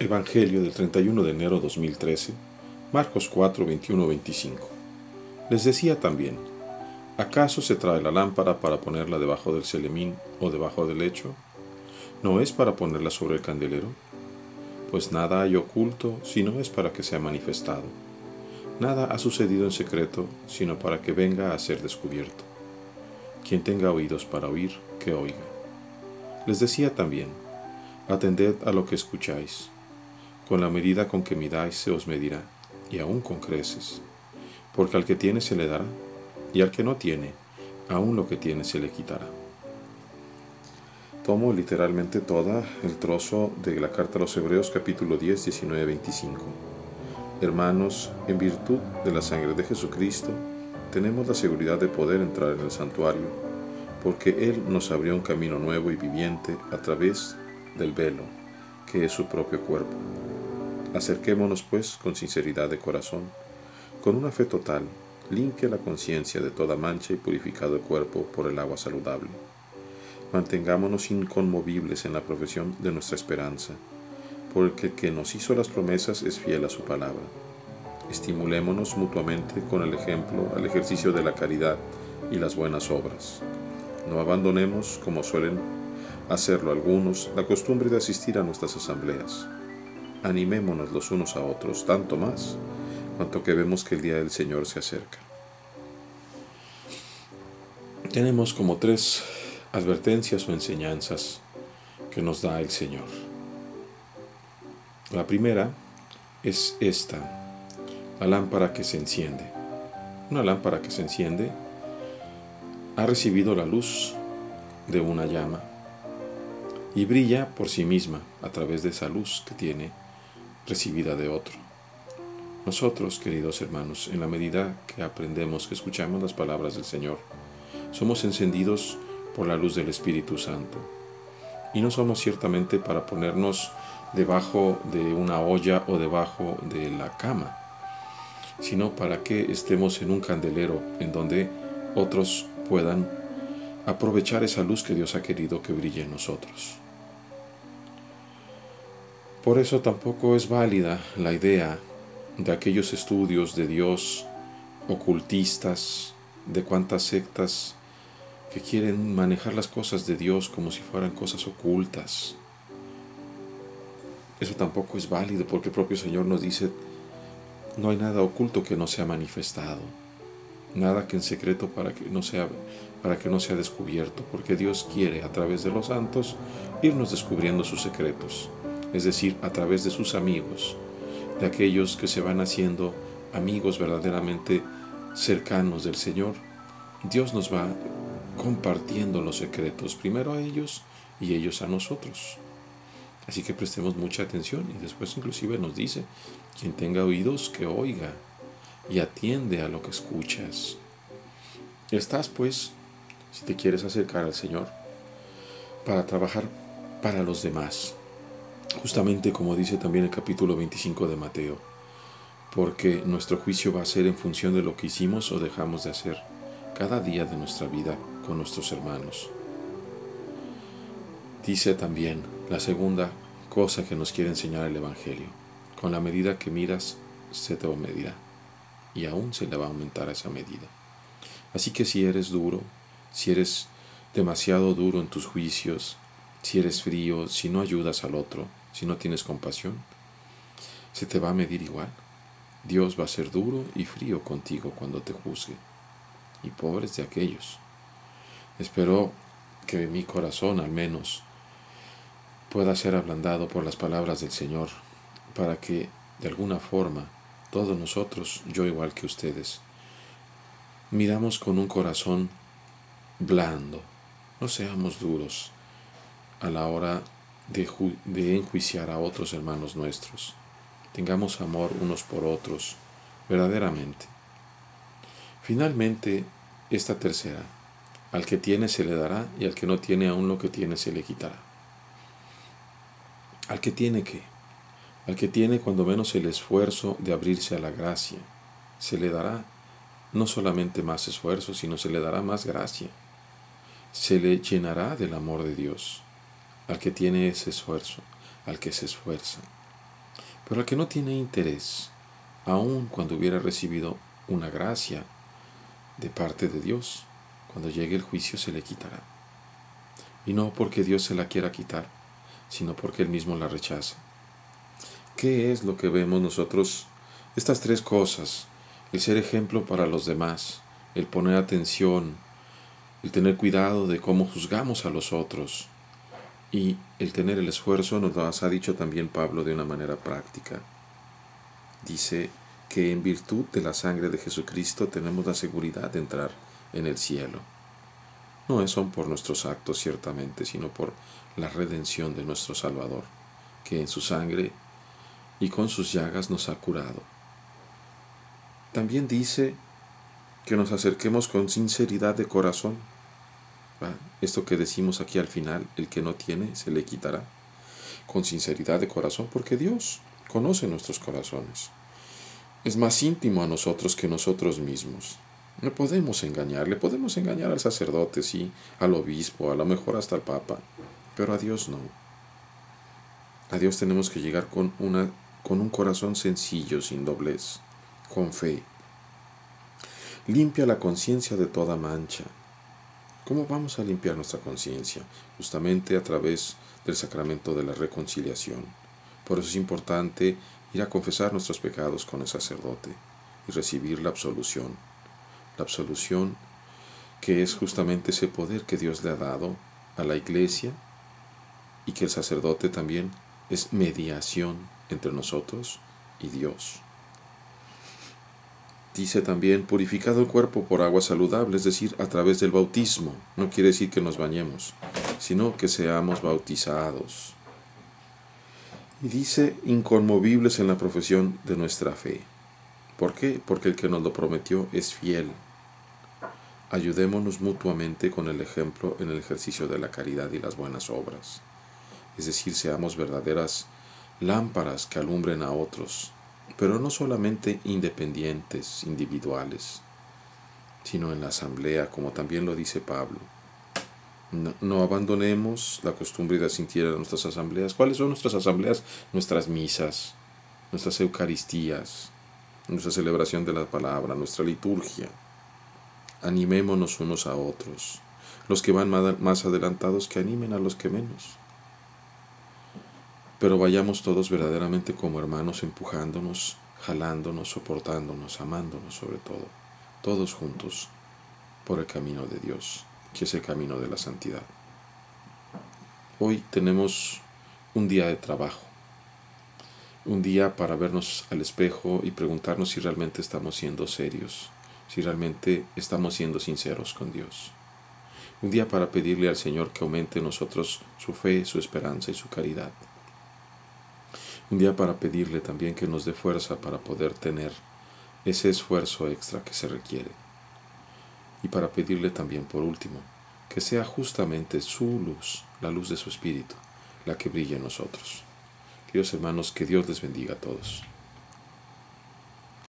Evangelio del 31 de enero 2013, Marcos 4, 21-25. Les decía también, ¿acaso se trae la lámpara para ponerla debajo del celemín o debajo del lecho? ¿No es para ponerla sobre el candelero? Pues nada hay oculto, sino es para que sea manifestado. Nada ha sucedido en secreto, sino para que venga a ser descubierto. Quien tenga oídos para oír, que oiga. Les decía también, atended a lo que escucháis. Con la medida con que midáis se os medirá, y aún con creces. Porque al que tiene se le dará, y al que no tiene, aún lo que tiene se le quitará. Tomo literalmente todo el trozo de la carta a los Hebreos capítulo 10, 19, 25. Hermanos, en virtud de la sangre de Jesucristo, tenemos la seguridad de poder entrar en el santuario, porque Él nos abrió un camino nuevo y viviente a través del velo, que es su propio cuerpo. Acerquémonos, pues, con sinceridad de corazón, con una fe total, limpia la conciencia de toda mancha y purificado el cuerpo por el agua saludable. Mantengámonos inconmovibles en la profesión de nuestra esperanza, porque el que nos hizo las promesas es fiel a su palabra. Estimulémonos mutuamente con el ejemplo al ejercicio de la caridad y las buenas obras. No abandonemos, como suelen hacerlo algunos, la costumbre de asistir a nuestras asambleas. Animémonos los unos a otros, tanto más, cuanto que vemos que el día del Señor se acerca. Tenemos como 3 advertencias o enseñanzas que nos da el Señor. La primera es esta, la lámpara que se enciende. Una lámpara que se enciende ha recibido la luz de una llama y brilla por sí misma a través de esa luz que tiene recibida de otro. Nosotros, queridos hermanos, en la medida que aprendemos, que escuchamos las palabras del Señor, somos encendidos por la luz del Espíritu Santo. Y no somos ciertamente para ponernos debajo de una olla o debajo de la cama, sino para que estemos en un candelero en donde otros puedan aprovechar esa luz que Dios ha querido que brille en nosotros. Por eso tampoco es válida la idea de aquellos estudios de Dios ocultistas, de cuantas sectas que quieren manejar las cosas de Dios como si fueran cosas ocultas. Eso tampoco es válido porque el propio Señor nos dice, no hay nada oculto que no sea manifestado, nada que en secreto para que no sea descubierto, porque Dios quiere a través de los santos irnos descubriendo sus secretos, es decir, a través de sus amigos, de aquellos que se van haciendo amigos verdaderamente cercanos del Señor. Dios nos va compartiendo los secretos, primero a ellos y ellos a nosotros. Así que prestemos mucha atención y después inclusive nos dice, quien tenga oídos que oiga y atiende a lo que escuchas. Estás pues, si te quieres acercar al Señor, para trabajar para los demás, justamente como dice también el capítulo 25 de Mateo, porque nuestro juicio va a ser en función de lo que hicimos o dejamos de hacer cada día de nuestra vida con nuestros hermanos. Dice también la segunda cosa que nos quiere enseñar el Evangelio, con la medida que miras se te medirá y aún se le va a aumentar a esa medida. Así que si eres duro, si eres demasiado duro en tus juicios, si eres frío, si no ayudas al otro, si no tienes compasión, se te va a medir igual. Dios va a ser duro y frío contigo cuando te juzgue. Y pobres de aquellos. Espero que mi corazón al menos pueda ser ablandado por las palabras del Señor, para que de alguna forma todos nosotros, yo igual que ustedes, miramos con un corazón blando, no seamos duros a la hora de enjuiciar a otros hermanos nuestros. Tengamos amor unos por otros, verdaderamente. Finalmente, esta tercera, al que tiene se le dará y al que no tiene aún lo que tiene se le quitará. ¿Al que tiene qué? Al que tiene cuando menos el esfuerzo de abrirse a la gracia, se le dará no solamente más esfuerzo, sino se le dará más gracia. Se le llenará del amor de Dios. Al que tiene ese esfuerzo, al que se esfuerza. Pero al que no tiene interés, aun cuando hubiera recibido una gracia de parte de Dios, cuando llegue el juicio se le quitará. Y no porque Dios se la quiera quitar, sino porque Él mismo la rechaza. ¿Qué es lo que vemos nosotros? Estas tres cosas: el ser ejemplo para los demás, el poner atención, el tener cuidado de cómo juzgamos a los otros y el tener el esfuerzo. Nos lo ha dicho también Pablo de una manera práctica. Dice que en virtud de la sangre de Jesucristo tenemos la seguridad de entrar en el cielo. No son por nuestros actos ciertamente, sino por la redención de nuestro Salvador, que en su sangre y con sus llagas nos ha curado. También dice que nos acerquemos con sinceridad de corazón. Esto que decimos aquí al final: el que no tiene se le quitará. Con sinceridad de corazón, porque Dios conoce nuestros corazones. Es más íntimo a nosotros que nosotros mismos. No podemos engañar. Le podemos engañar al sacerdote, sí, al obispo, a lo mejor hasta al papa, pero a Dios no. A Dios tenemos que llegar con un corazón sencillo, sin doblez, con fe. Limpia la conciencia de toda mancha. ¿Cómo vamos a limpiar nuestra conciencia? Justamente a través del sacramento de la reconciliación. Por eso es importante ir a confesar nuestros pecados con el sacerdote y recibir la absolución. La absolución, que es justamente ese poder que Dios le ha dado a la Iglesia, y que el sacerdote también es mediación entre nosotros y Dios. Dice también: purificado el cuerpo por agua saludable, es decir, a través del bautismo. No quiere decir que nos bañemos, sino que seamos bautizados. Y dice: inconmovibles en la profesión de nuestra fe. ¿Por qué? Porque el que nos lo prometió es fiel. Ayudémonos mutuamente con el ejemplo en el ejercicio de la caridad y las buenas obras. Es decir, seamos verdaderas lámparas que alumbren a otros, pero no solamente independientes, individuales, sino en la asamblea, como también lo dice Pablo. No abandonemos la costumbre de asistir a nuestras asambleas. ¿Cuáles son nuestras asambleas? Nuestras misas, nuestras eucaristías, nuestra celebración de la palabra, nuestra liturgia. Animémonos unos a otros. Los que van más adelantados, que animen a los que menos. Pero vayamos todos verdaderamente como hermanos, empujándonos, jalándonos, soportándonos, amándonos sobre todo, todos juntos, por el camino de Dios, que es el camino de la santidad. Hoy tenemos un día de trabajo, un día para vernos al espejo y preguntarnos si realmente estamos siendo serios, si realmente estamos siendo sinceros con Dios. Un día para pedirle al Señor que aumente en nosotros su fe, su esperanza y su caridad. Un día para pedirle también que nos dé fuerza para poder tener ese esfuerzo extra que se requiere. Y para pedirle también, por último, que sea justamente su luz, la luz de su Espíritu, la que brille en nosotros. Queridos hermanos, que Dios les bendiga a todos.